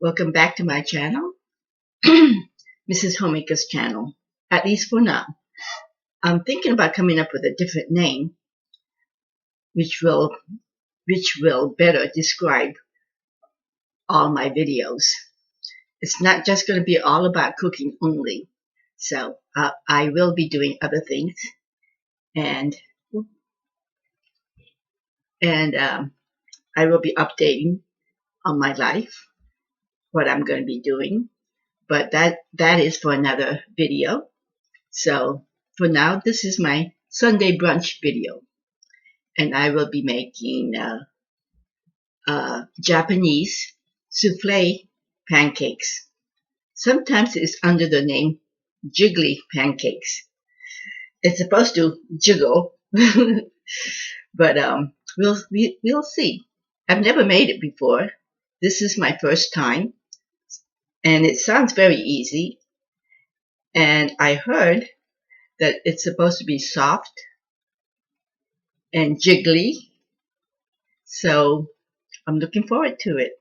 Welcome back to my channel, Mrs. Homemaker's channel, at least for now. I'm thinking about coming up with a different name, which will better describe all my videos. It's not just going to be all about cooking only. So I will be doing other things, and I will be updating on my life, what I'm going to be doing. But that is for another video. So for now, this is my Sunday brunch video, and I will be making Japanese souffle pancakes. Sometimes it's under the name Jiggly pancakes. It's supposed to jiggle, but we'll see. I've never made it before. This is my first time, and it sounds very easy. And I heard that it's supposed to be soft and jiggly, so I'm looking forward to it.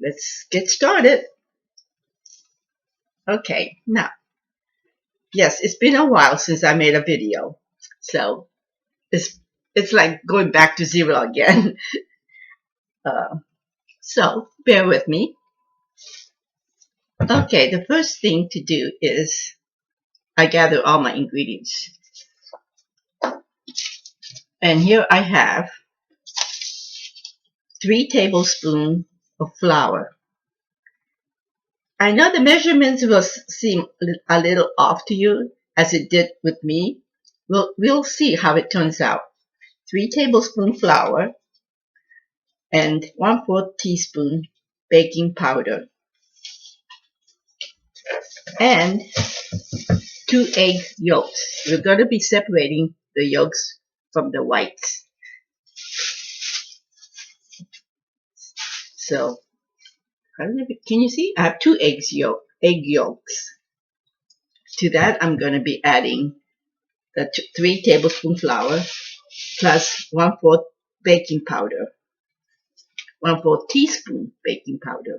Let's get started. Okay, now, yes, it's been a while since I made a video, so it's like going back to zero again. So bear with me. Okay, the first thing to do is I gather all my ingredients. And here I have 3 tablespoons of flour. I know the measurements will seem a little off to you, as it did with me. We'll see how it turns out. 3 tablespoons flour and 1/4 teaspoon baking powder and 2 egg yolks. We're going to be separating the yolks from the whites. So, can you see? I have 2 egg yolks. To that, I'm going to be adding the 3 tablespoons flour plus 1/4 baking powder, 1/4 teaspoon baking powder.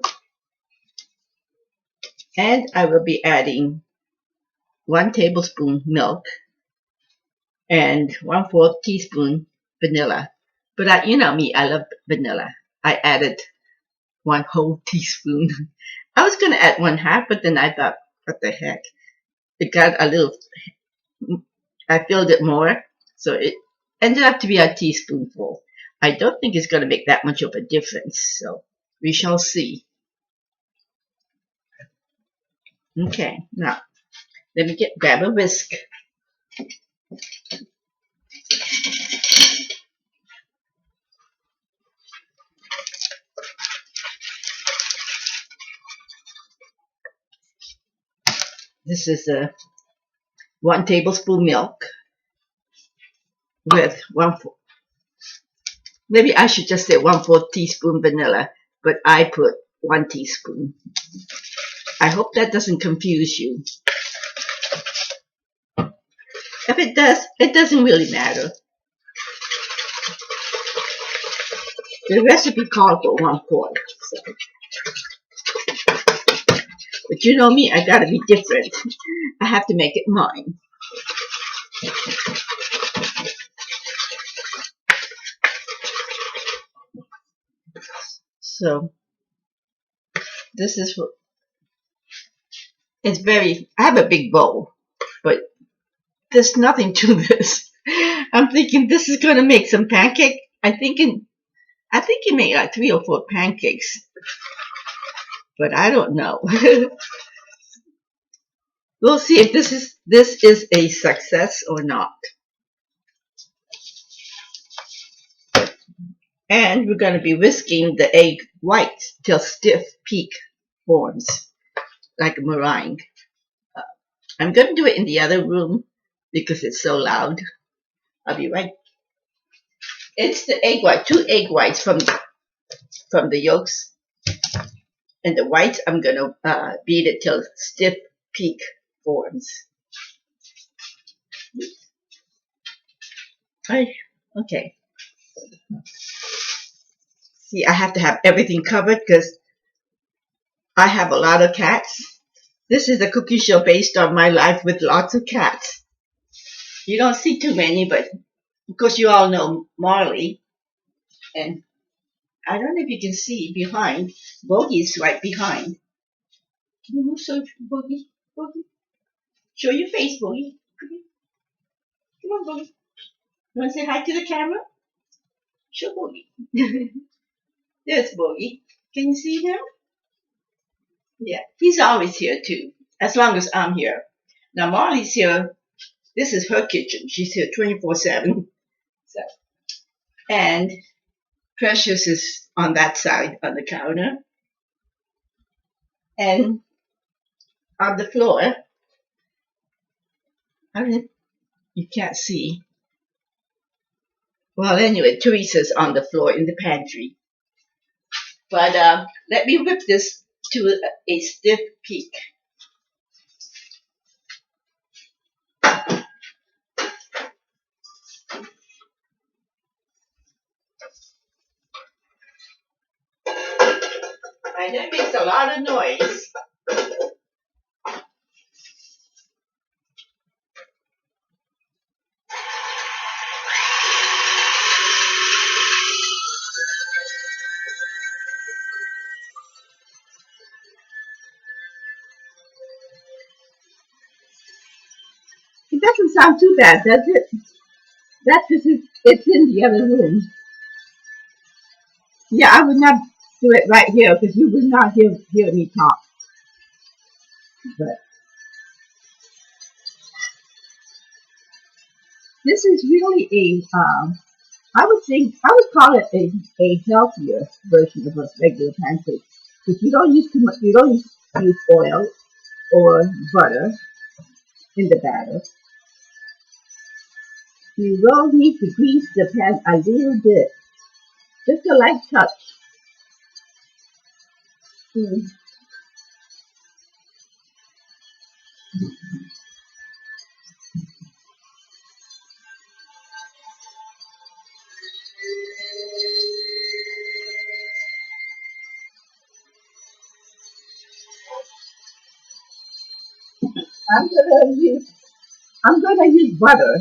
And I will be adding 1 tablespoon milk and 1/4 teaspoon vanilla. But you know me, I love vanilla. I added 1 whole teaspoon. I was going to add 1/2, but then I thought, what the heck? It got a little, I filled it more, so it ended up to be a teaspoonful. I don't think it's going to make that much of a difference, so we shall see. Okay, now let me grab a whisk. This is 1 tablespoon milk with maybe I should just say 1/4 teaspoon vanilla, but I put 1 teaspoon. I hope that doesn't confuse you. If it does, it doesn't really matter. The recipe called for 1/4. So. But you know me, I gotta be different. I have to make it mine. So this is what it's very. I have a big bowl, but there's nothing to this. I'm thinking this is gonna make some pancake. I think it made like 3 or 4 pancakes, but I don't know. We'll see if this is a success or not. And we're going to be whisking the egg whites till stiff peak forms, like a meringue. I'm going to do it in the other room because it's so loud. I'll be right. It's the egg white, 2 egg whites from the yolks, and the whites I'm going to beat it till stiff peak forms. Okay. See, I have to have everything covered because I have a lot of cats. This is a cookie show based on my life with lots of cats. You don't see too many, but of course you all know Marley. And I don't know if you can see behind. Bogey's right behind. Can you move so Bogey? Bogey? Show your face, Bogey. Come on, Bogey. You want to say hi to the camera? Show Bogey. There's Bogey. Can you see him? Yeah, he's always here too, as long as I'm here. Now Marley's here. This is her kitchen. She's here 24/7. So, and Precious is on that side on the counter. And on the floor, I mean, you can't see. Well, anyway, Teresa's on the floor in the pantry. But let me whip this to a stiff peak. And it makes a lot of noise. It doesn't sound too bad, does it? That's because it's in the other room. Yeah, I would not do it right here because you would not hear me talk. But this is really I would call it a healthier version of a regular pancake because you don't use too much. You don't use oil or butter in the batter. You will need to grease the pan a little bit, just a light touch. Mm. I'm gonna use I'm gonna use butter,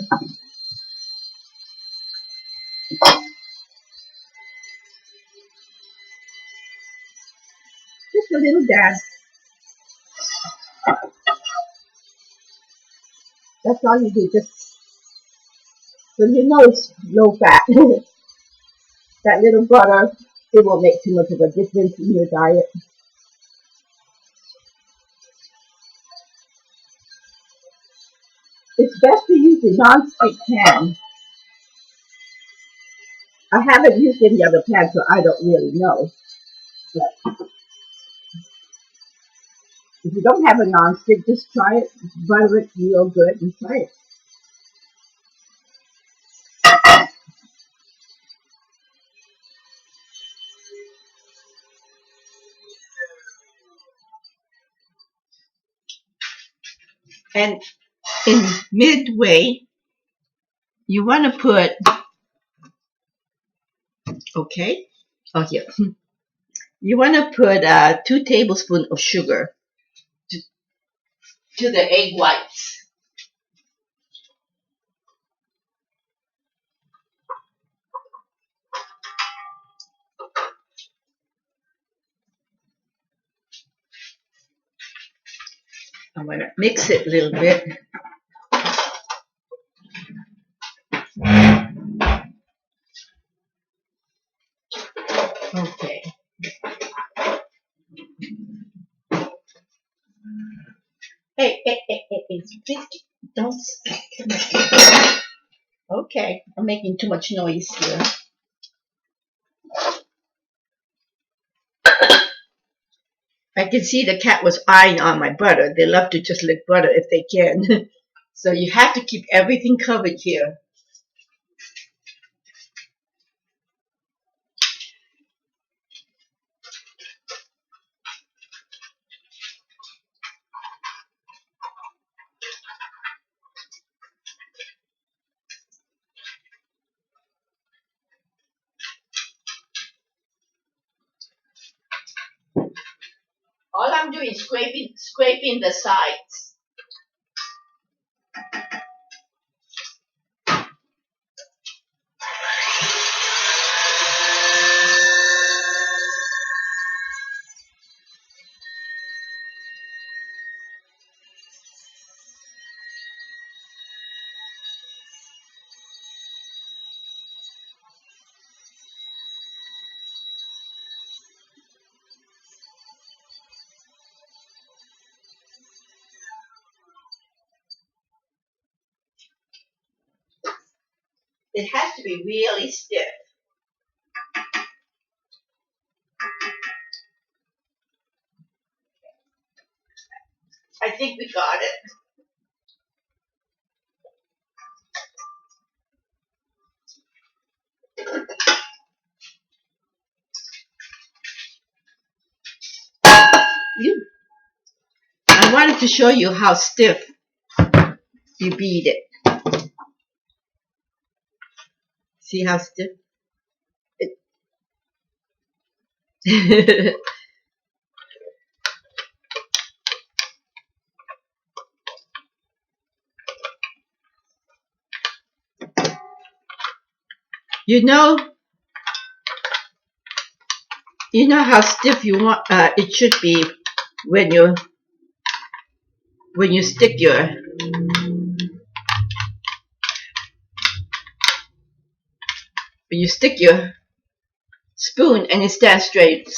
just a little dab. That's all you do. Just so you know it's low fat. That little butter, it won't make too much of a difference in your diet. It's best to use a non-stick pan. I haven't used any other pan, so I don't really know. But if you don't have a non-stick, just try it. Butter it real good and try it. And in midway, you want to put, okay, oh here, you want to put 2 tablespoons of sugar to, to the egg whites. I'm going to mix it a little bit. Okay. Hey, please don't. Okay, I'm making too much noise here. I can see the cat was eyeing on my butter. They love to just lick butter if they can. So you have to keep everything covered here. All I'm doing scraping the sides. It has to be really stiff. I think we got it. I wanted to show you how stiff you beat it. See how stiff? You know how stiff you want it should be when you stick your spoon and it stands straight.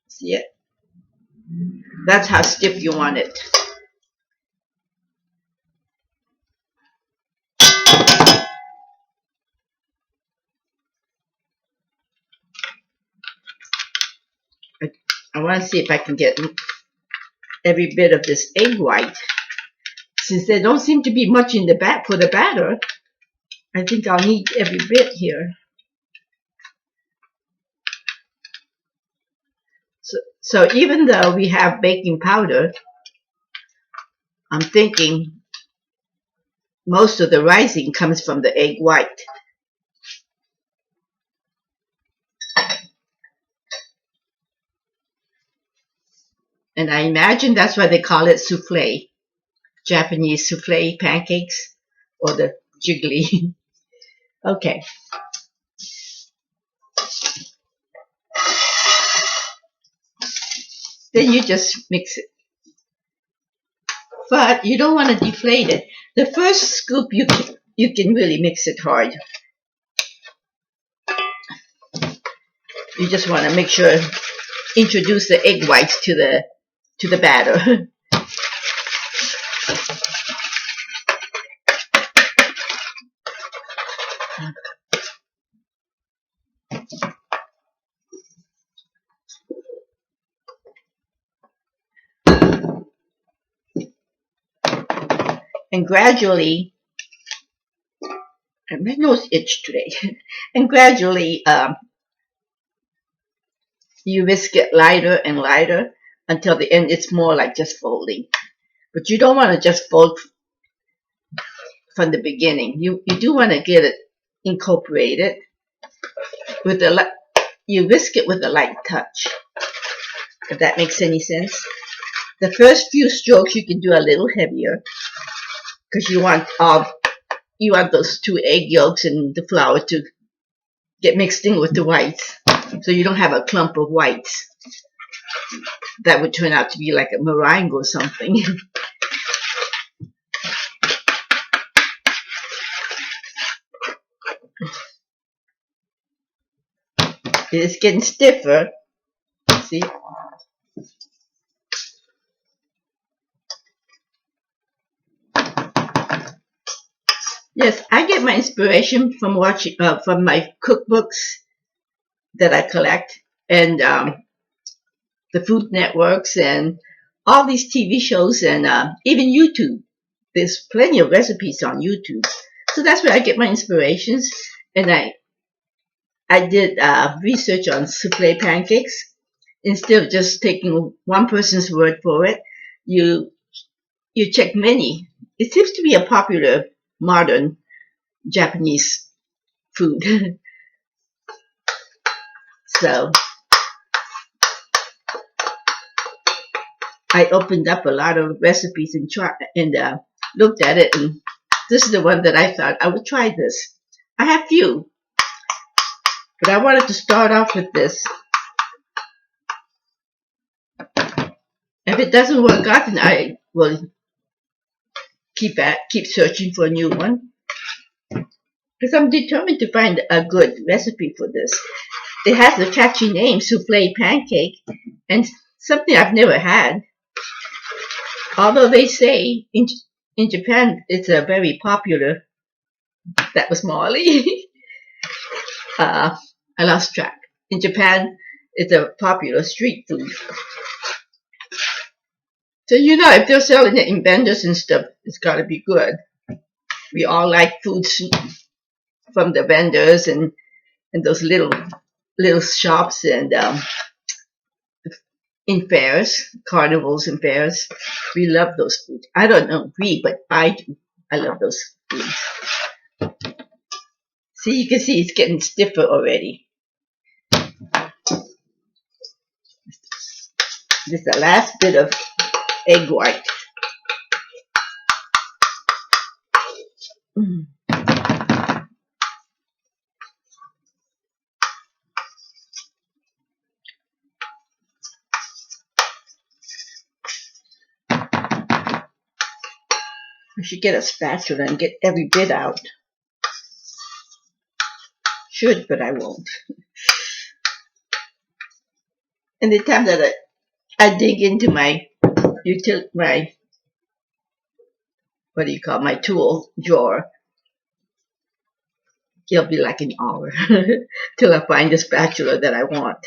See it? That's how stiff you want it. I want to see if I can get every bit of this egg white. Since there don't seem to be much in the for the batter, I think I'll need every bit here. So even though we have baking powder, I'm thinking most of the rising comes from the egg white. And I imagine that's why they call it souffle. Japanese souffle pancakes, or the jiggly. Okay. Then you just mix it. But you don't want to deflate it. The first scoop you can really mix it hard. You just want to make sure, introduce the egg whites to the batter. And gradually, my nose itched today. And gradually, you whisk it lighter and lighter until the end it's more like just folding. But you don't want to just fold from the beginning. You do want to get it incorporated with you whisk it with a light touch. If that makes any sense. The first few strokes you can do a little heavier because you want those two egg yolks and the flour to get mixed in with the whites, so you don't have a clump of whites that would turn out to be like a meringue or something. It's getting stiffer. See? Yes, I get my inspiration from watching from my cookbooks that I collect, and the Food Networks, and all these TV shows, and even YouTube. There's plenty of recipes on YouTube, so that's where I get my inspirations. And I did research on souffle pancakes. Instead of just taking one person's word for it, you check many. It seems to be a popular modern Japanese food. So I opened up a lot of recipes and looked at it, and this is the one that I thought I would try this. I have few, but I wanted to start off with this. If it doesn't work out, then I will keep searching for a new one. Because I'm determined to find a good recipe for this. It has a catchy name, souffle pancake, and something I've never had. Although they say in Japan it's a very popular. That was Molly. I lost track. In Japan, it's a popular street food. So if they're selling it in vendors and stuff, it's got to be good. We all like foods from the vendors and those little shops and in fairs, carnivals and fairs. We love those foods. I don't know but I do. I love those foods. See, you can see it's getting stiffer already. This is the last bit of egg white. I should get a spatula and get every bit out. Should, but I won't. And the time that I dig into my my tool drawer, it'll be like an hour till I find the spatula that I want.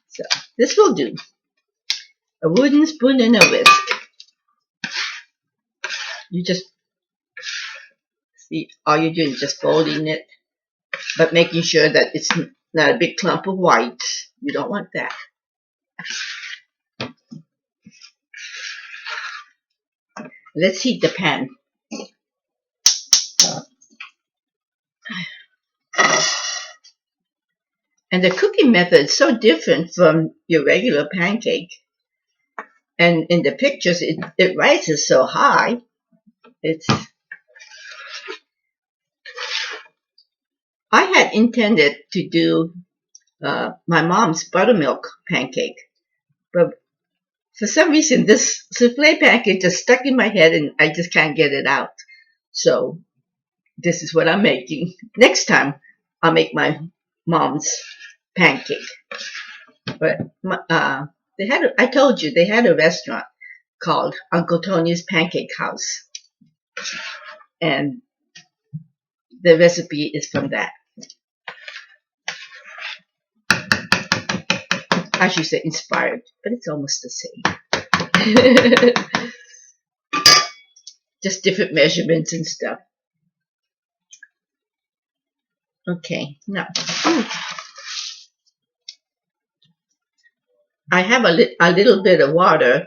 So this will do. A wooden spoon and a whisk. You just see, all you're doing is just folding it, but making sure that it's not a big clump of white. You don't want that. Let's heat the pan. And the cooking method is so different from your regular pancake. And in the pictures, it rises so high. I had intended to do my mom's buttermilk pancake, but for some reason this souffle pancake just stuck in my head and I just can't get it out. So this is what I'm making. Next time I'll make my mom's pancake. But I told you they had a restaurant called Uncle Tony's Pancake House, and the recipe is from that. I should say inspired, but it's almost the same. Just different measurements and stuff. Okay, now I have a little bit of water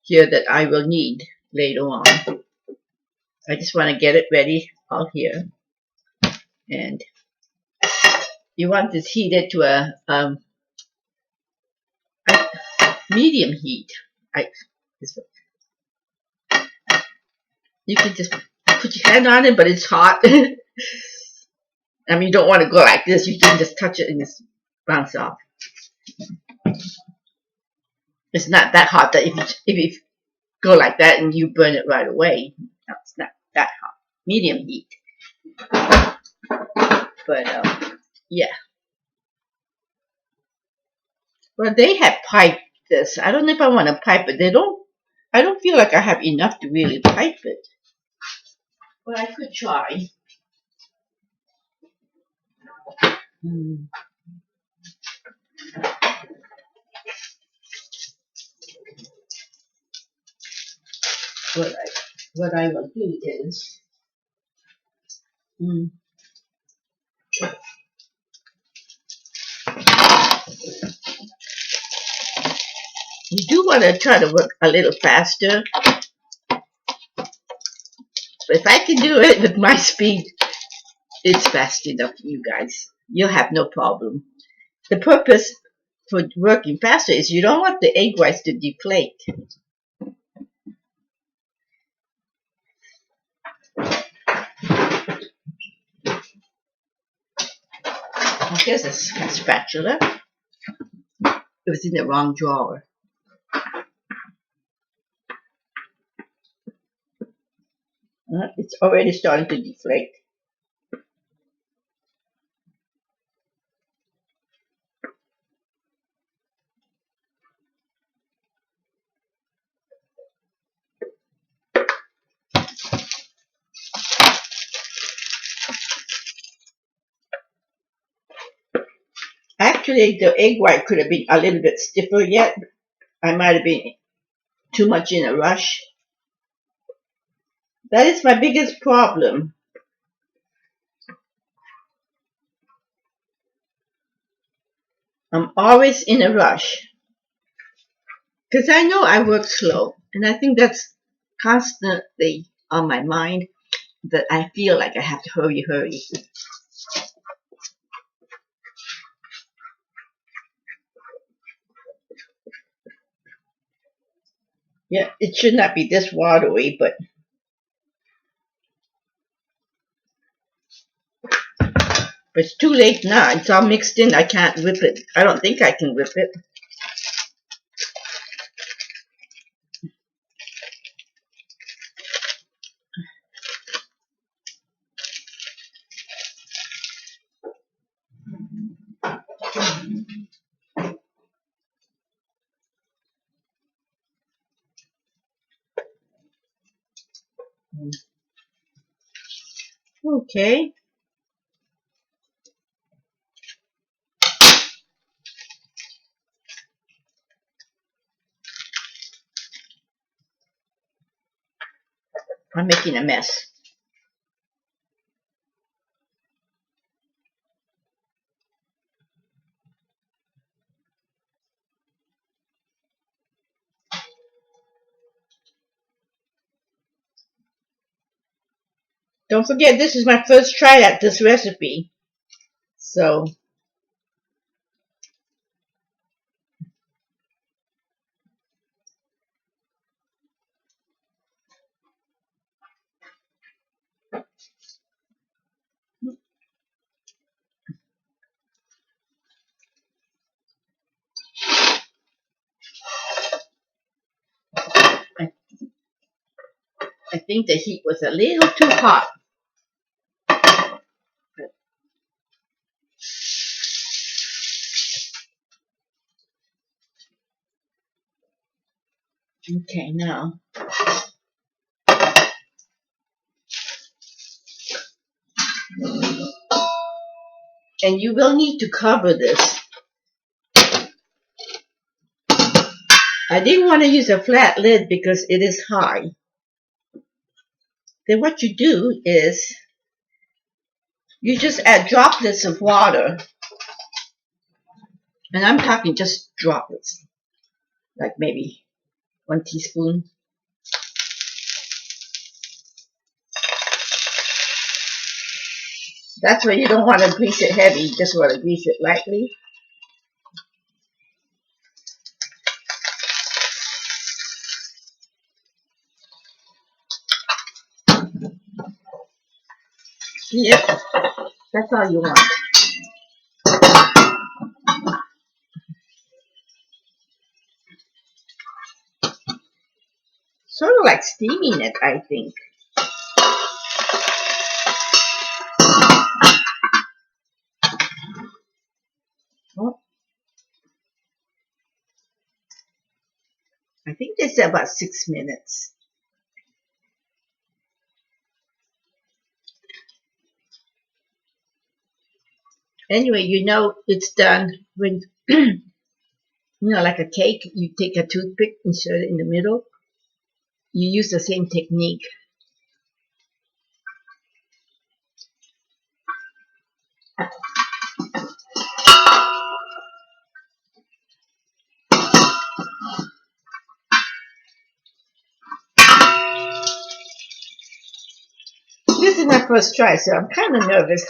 here that I will need later on. I just want to get it ready all here. And you want this heated to a medium heat. You can just put your hand on it, but it's hot. I mean, you don't want to go like this. You can just touch it and just bounce off. It's not that hot that if you go like that and you burn it right away. No, it's not that hot. Medium heat. But yeah. Well, they have piped this. I don't know if I want to pipe it. I don't feel like I have enough to really pipe it. But I could try. What I will do is you do want to try to work a little faster. But if I can do it with my speed, it's fast enough for you guys. You'll have no problem. The purpose for working faster is you don't want the egg whites to deflate. Here's a spatula. It was in the wrong drawer. It's already starting to deflate. Actually, the egg white could have been a little bit stiffer yet. I might have been too much in a rush. That is my biggest problem. I'm always in a rush. Because I know I work slow. And I think that's constantly on my mind, that I feel like I have to hurry. Yeah, it should not be this watery, but it's too late now. It's all mixed in. I can't whip it. I don't think I can whip it. Okay. I'm making a mess. Don't forget, this is my first try at this recipe. So, I think the heat was a little too hot. Okay, now. And you will need to cover this. I didn't want to use a flat lid because it is high. Then what you do is you just add droplets of water. And I'm talking just droplets. Like maybe 1 teaspoon. That's why you don't want to grease it heavy. You just want to grease it lightly. Yep, that's all you want. Sort of like steaming it, I think. Oh, I think they said about 6 minutes. Anyway, you know it's done when, like a cake, you take a toothpick, insert it in the middle. You use the same technique. This is my first try, so I'm kind of nervous.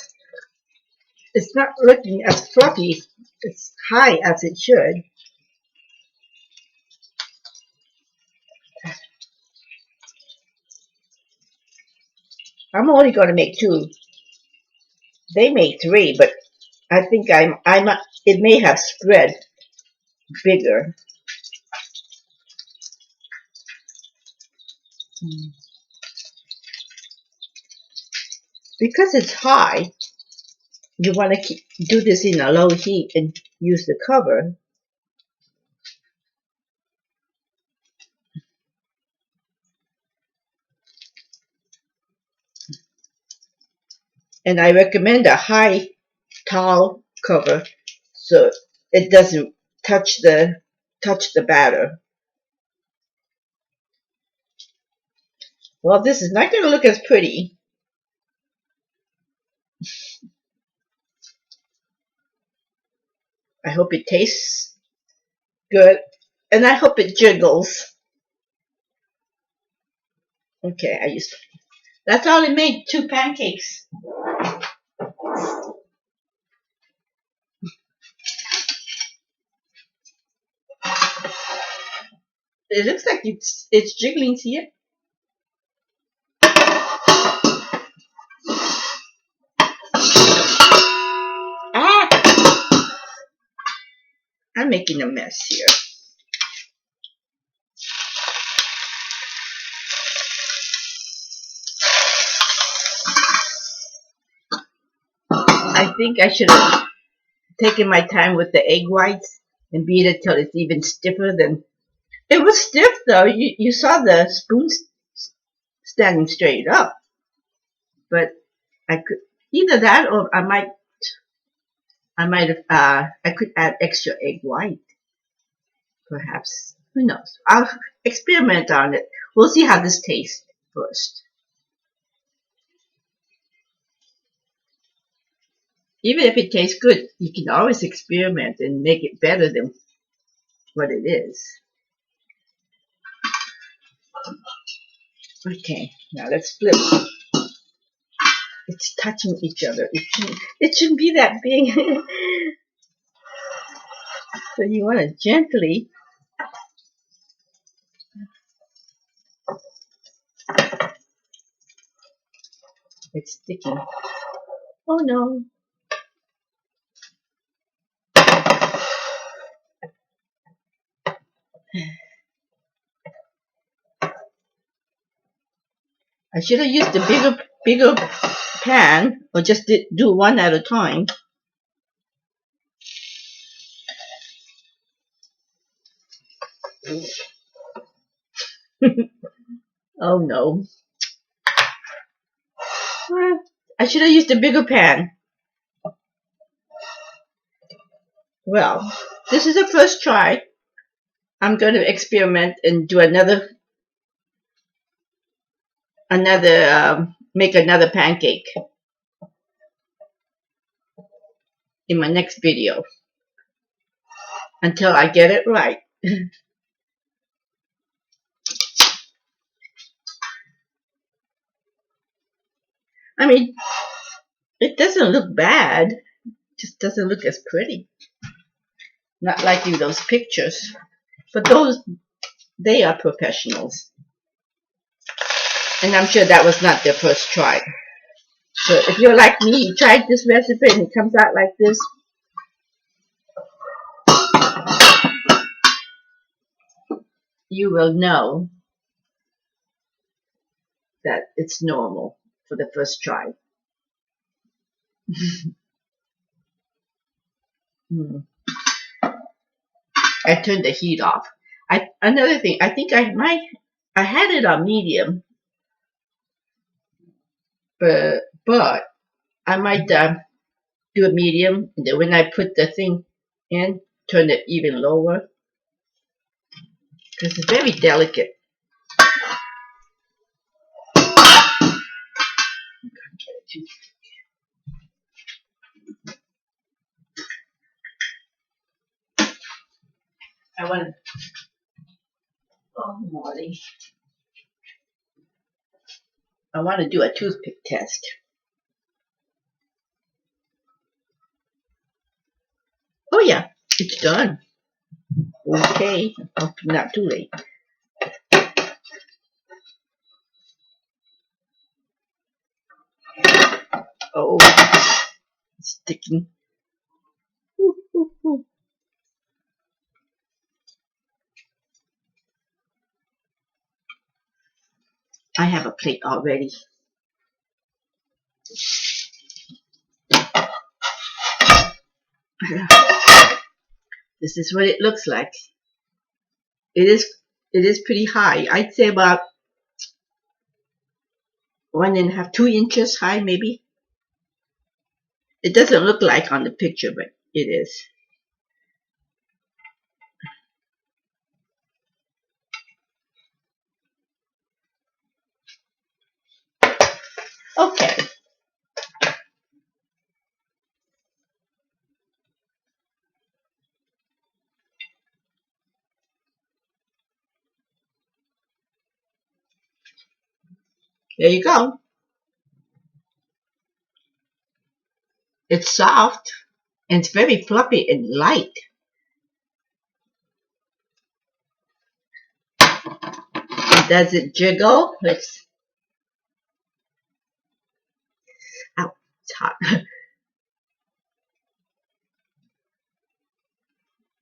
It's not looking as fluffy It's high as it should. I'm only going to make 2. They made 3, but I think it may have spread bigger. Because it's high, you want to do this in a low heat and use the cover. And I recommend a high towel cover so it doesn't touch the batter. Well, this is not going to look as pretty. I hope it tastes good, and I hope it jiggles. Okay, that's all it made, 2 pancakes. It looks like it's jiggling here. Ah! I'm making a mess here. I think I should have taken my time with the egg whites and beat it till it's even stiffer than. It was stiff though. You saw the spoons standing straight up, but I could either that or I could add extra egg white, perhaps. Who knows? I'll experiment on it. We'll see how this tastes first. Even if it tastes good, you can always experiment and make it better than what it is. Okay, now let's flip. It's touching each other. It shouldn't be that big. So you want to gently. It's sticking. Oh no. I should have used a bigger pan, or just do one at a time. Oh no. I should have used a bigger pan. Well, this is the first try. I'm going to experiment and do make another pancake in my next video until I get it right. I mean, it doesn't look bad. It just doesn't look as pretty. Not like in those pictures. But they are professionals. And I'm sure that was not their first try. So if you're like me, you tried this recipe and it comes out like this, you will know that it's normal for the first try. I turned the heat off. Another thing, I think I had it on medium, but I might do a medium, and then when I put the thing in, turn it even lower, because it's very delicate. I want to. Oh, Molly. I want to do a toothpick test. Oh yeah, It's done. Okay, hope not too late. Oh, it's sticking. Ooh, ooh, ooh. I have a plate already. This is what it looks like. It is pretty high. I'd say about 1.5, 2 inches high, maybe. It doesn't look like on the picture, but it is. Okay. There you go. It's soft and it's very fluffy and light. Does it jiggle? Let's. Ow, it's hot.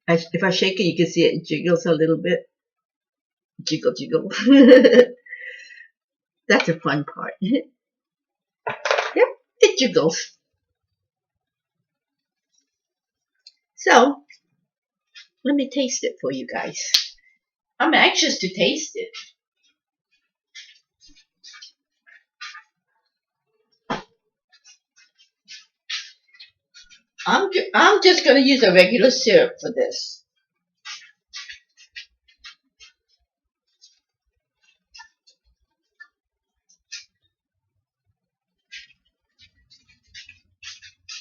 If I shake it, you can see it jiggles a little bit. Jiggle, jiggle. That's a fun part. Yep, it jiggles. So, let me taste it for you guys. I'm anxious to taste it. I'm just going to use a regular syrup for this.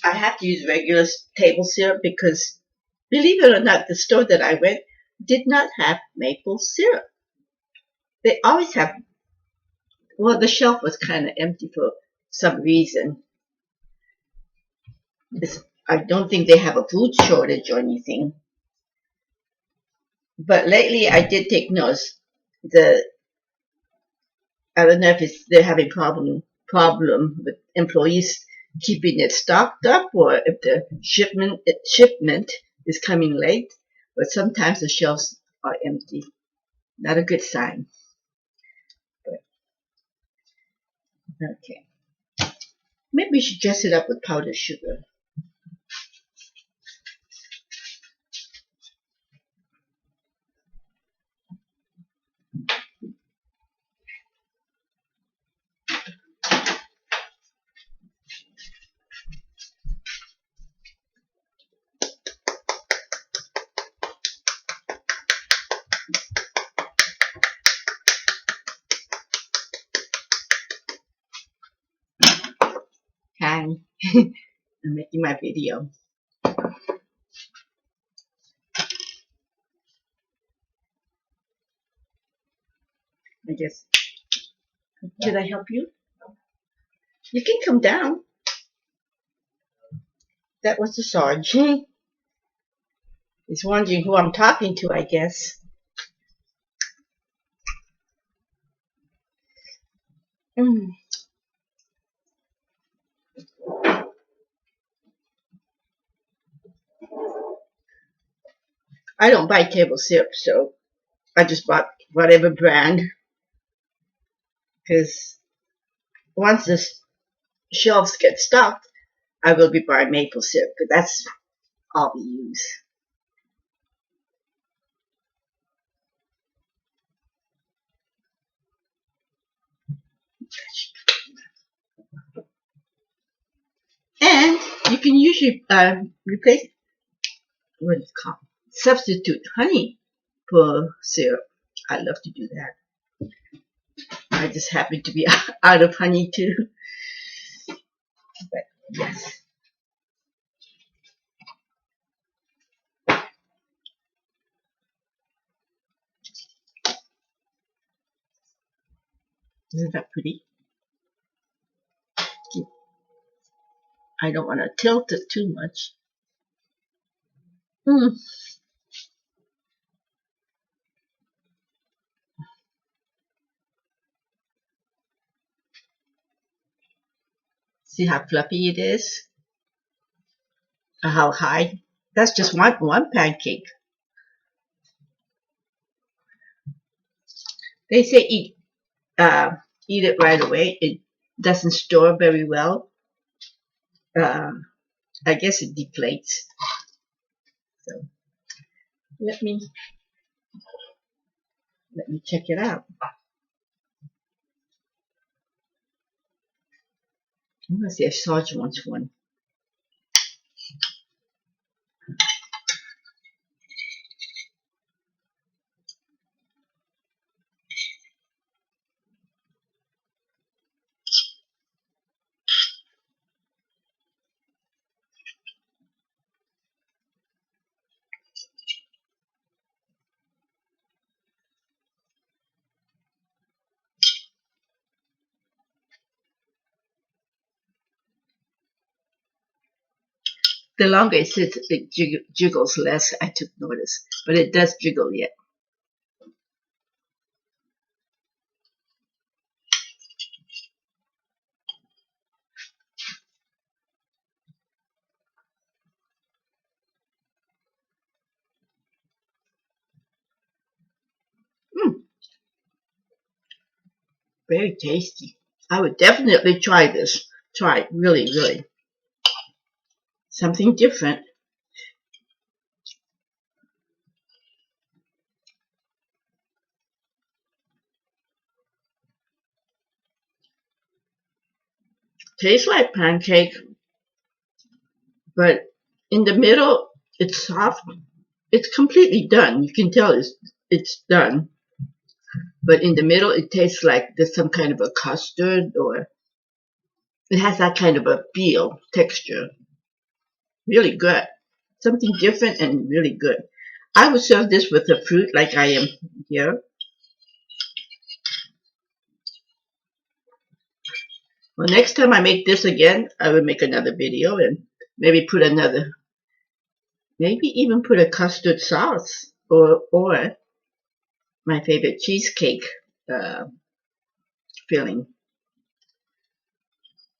I have to use regular table syrup because, believe it or not, the store that I went did not have maple syrup. They always have, well, the shelf was kind of empty for some reason. I don't think they have a food shortage or anything. But lately I did take notice. I don't know if they're having problem with employees keeping it stocked up, or if the shipment is coming late. But sometimes the shelves are empty. Not a good sign. But, okay. Maybe we should dress it up with powdered sugar. Hi. I'm making my video. I guess. Should I help you? You can come down. That was the Sarge. He's wondering who I'm talking to, I guess. Mm. I don't buy table syrup, so I just bought whatever brand. Because once the shelves get stocked, I will be buying maple syrup. But that's all we use. And you can usually replace, what is it called? Substitute honey for syrup. I love to do that. I just happen to be out of honey too. But yes. Isn't that pretty? I don't want to tilt it too much. Mm. See how fluffy it is? How high? That's just one pancake. They say eat it right away. It doesn't store very well. Uh, I guess it deflates. So let me check it out. I'm gonna see if Sarge wants one. The longer it sits, it jiggles less. I took notice, but it does jiggle yet. Mm, very tasty. I would definitely try this. Try it, really, really. Something different. Tastes like pancake, but in the middle, it's soft. It's completely done. You can tell it's done. But in the middle, it tastes like there's some kind of a custard, or it has that kind of a feel, texture. Really good. Something different and really good. I would serve this with a fruit like I am here. Well, next time I make this again, I will make another video and maybe put another, maybe even put a custard sauce or my favorite cheesecake uh, filling.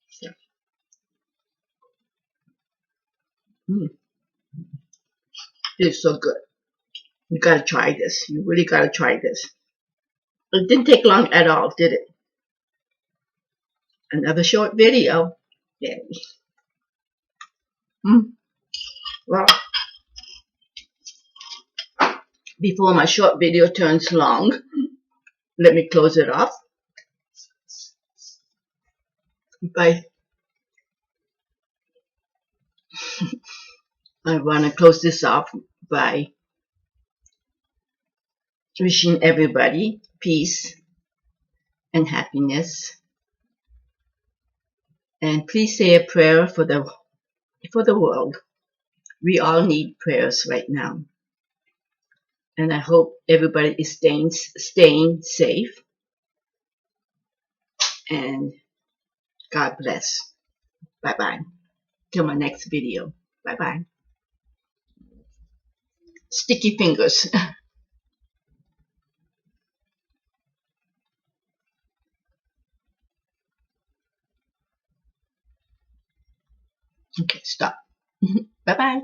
So, mm, it's so good. You gotta try this. You really gotta try this. It didn't take long at all, did it? Another short video. Yeah. Mm. Well, before my short video turns long, let me close it off by I want to close this off by wishing everybody peace and happiness. And please say a prayer for the world. We all need prayers right now. And I hope everybody is staying safe. And God bless. Bye bye. Till my next video. Bye bye. Sticky fingers. Okay, stop. Bye bye.